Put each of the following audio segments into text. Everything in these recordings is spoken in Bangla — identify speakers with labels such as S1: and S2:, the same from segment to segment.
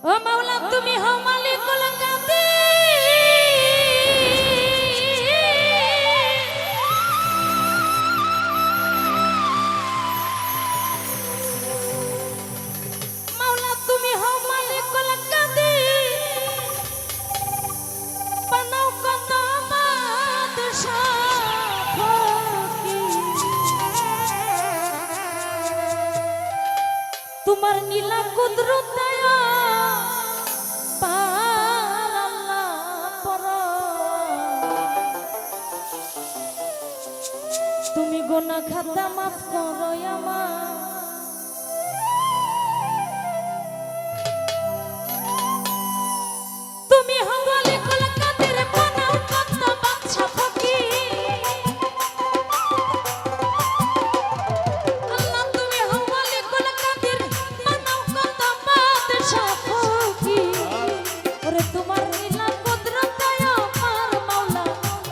S1: ও মাওলা তুমি হও মালিকুল কাদির মাওলা তুমি হও মালিকুল কাদির বানাও কত বাদশাহ তোমার নীলা কুদরত তুমি গুনাহ খাতা মাফ করো আমার তুমি হওয়ালে কুল কাদের বানাও কত বাদশা ফকির আল্লাহ তুমি হওয়ালে কুল কাদের বানাও কত বাদশা ফকির ওরে তোমার নীলা কুদরত আমার মাওলা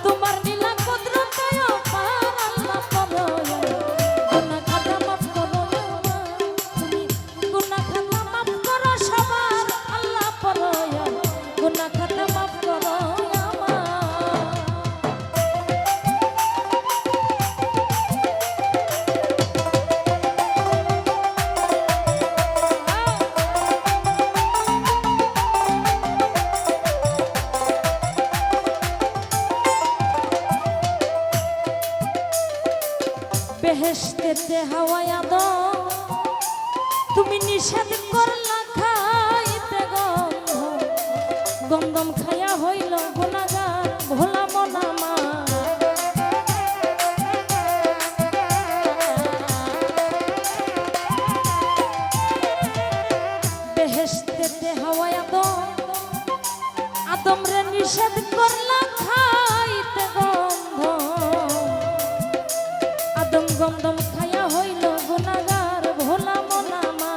S1: তোমার নীলা কুদরত আমার আল্লাহ পরয়া গুনাহ খাতা মাফ করো তুমি গুনাহ খাতা মাফ করো সবার আল্লাহ পরয়া গুনাহ খাতা মাফ করো বেহেশতেতে হাওয়া দো তুমি নিষেধ করলা খাইতে গন্ধ গন্ধম খায়া হইল গুনাহগার ভোলা মনা মা বেহেশতেতে হাওয়া দো আদম রে নিষেধ করলা খাইতে গন্ধ আদম গন্ধম খায়া হইল গুনাহগার ভোলা মনা মা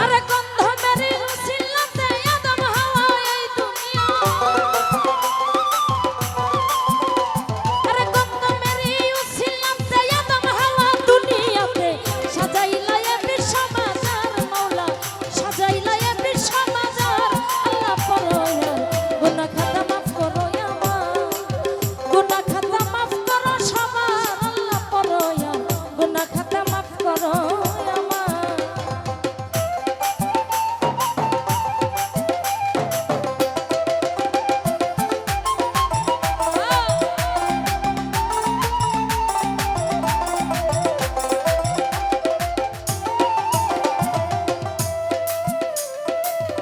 S1: আরে গন্ধ মেরি রুসিলাতে আদম হাওয়া এই দুনিয়া আরে গন্ধ মেরি রুসিলাতে আদম হাওয়া দুনিয়াতে সাজাইলা এ বিশ্ব বাজার মাওলা সাজাইলা এ বিশ্ব বাজার আল্লাহ পরয়া গুনাহ খাতা মাফ করো আমার গুনাহ খাতা মাফ করো সবার আল্লাহ পরয়া গুনাহ খাতা মাফ করো আমার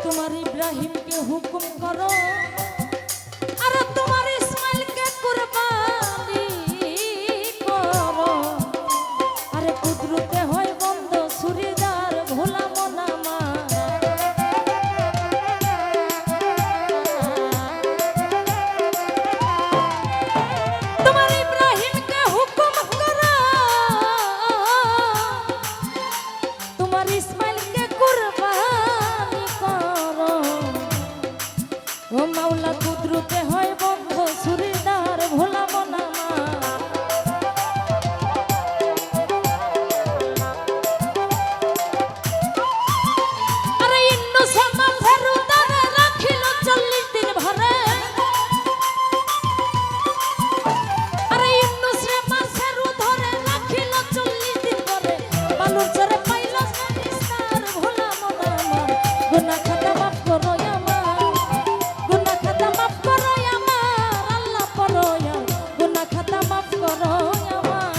S1: তোমার ইব্রাহিমকে হুকুম করো আর তোমার ইসমাইলকে কুরবানি করো আরে কুদরতে হয় বন্ধ ছুরিদার ভোলা মনা মা তোমার ইব্রাহিমকে হুকুম করো তোমার ইসমাইলকে কুরবানি করো ও মাওলা কুদরতে হয় বন্ধ ছুরিদার ভোলা মনা মা আরে ইন্নু সামা ফেরুদারে রাখিল 40 দিন ভরে আরে ইন্নু রে মাছেরু ধরে রাখিল 40 দিন ভরে বালুর চরে পাইল নিস্তার ভোলা মনা মা গুনাহ খাতা মাফ করো আমার গুনাহ খাতা মাফ করো আমার আল্লাহ পরয়া গুনাহ খাতা মাফ করো আমার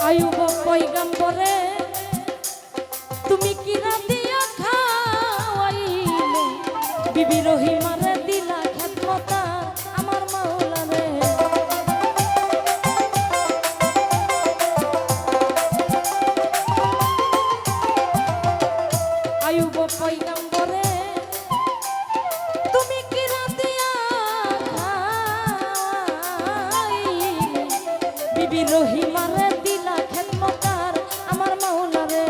S1: আয়ুব পয়গম্বর পয়গাম্বরে তুমি কি রাধিয়া খাওয়াইলে বিবি রহিমারে দিলা খেদমতা আমার মাওলা রে আয়ুব পয়গাম্বরে তুমি কি রাধিয়া খাওয়াইলে বিবি রহিমারে দিলা খেদমতার আমার মাওলা রে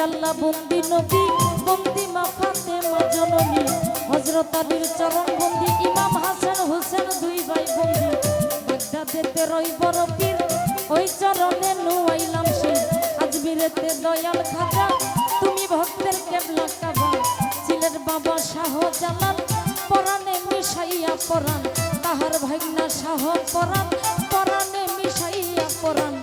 S1: আল্লাহ বন্দি নবী বন্দি মা ফাতেমা জননী হযরত আলীর চরণ বন্দি ইমাম হাসান হোসেন দুই ভাই বন্দি বাগদাদেতে রই বড় পীর ওই চরণে নুয়াইলাম শির আজমিরেতে দয়াল খাজা তুমি ভক্তের কেবলা কাবা সিলেট বাবা শাহ জালাল পরাণে মিশাইয়া পরাণ তাহার ভাগনা শাহ পরাণ পরাণে মিশাইয়া পরাণ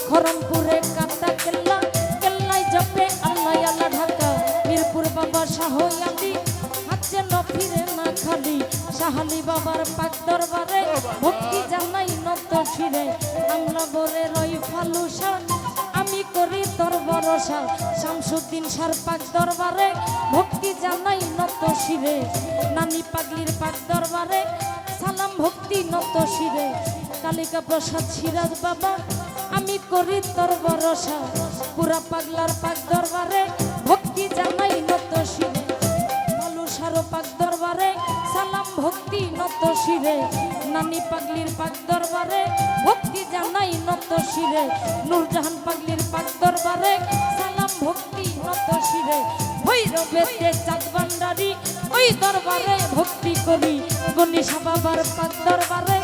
S1: খরমপুরে কাটা কেল্লা কেল্লায় জপে আল্লাহ আল্লাহ ঢাকা মিরপুর বাবা শাহ আলী হাতে নফিরে না খালি শাহালি বাবার পাক দরবারে ভক্তি জানাই নত শিরে আমরা বরে রই ফালুসা আমি করি তোর ভরসা শামসুদ্দিন সার পাক দরবারে ভক্তি জানাই নত শিরে নানি পাগলির পাক দরবারে সালাম ভক্তি নত শিরে কালিকা প্রসাদ সিরাজ বাবা আমি করি তোর ভরসা পুরা পাগলার পাক দরবারে ভক্তি জানাই নত শিরে ফালুসার পাক দরবারে সালাম ভক্তি নত শিরে নানি পাগলির পাক দরবারে ভক্তি জানাই নত শিরে নূরজাহান পাগলির পাক দরবারে সালাম ভক্তি নত শিরে ভৈরবেতে চাঁদ ভান্ডারি ওই দরবারে ভক্তি করি গণেশ বাবার পাক দরবারে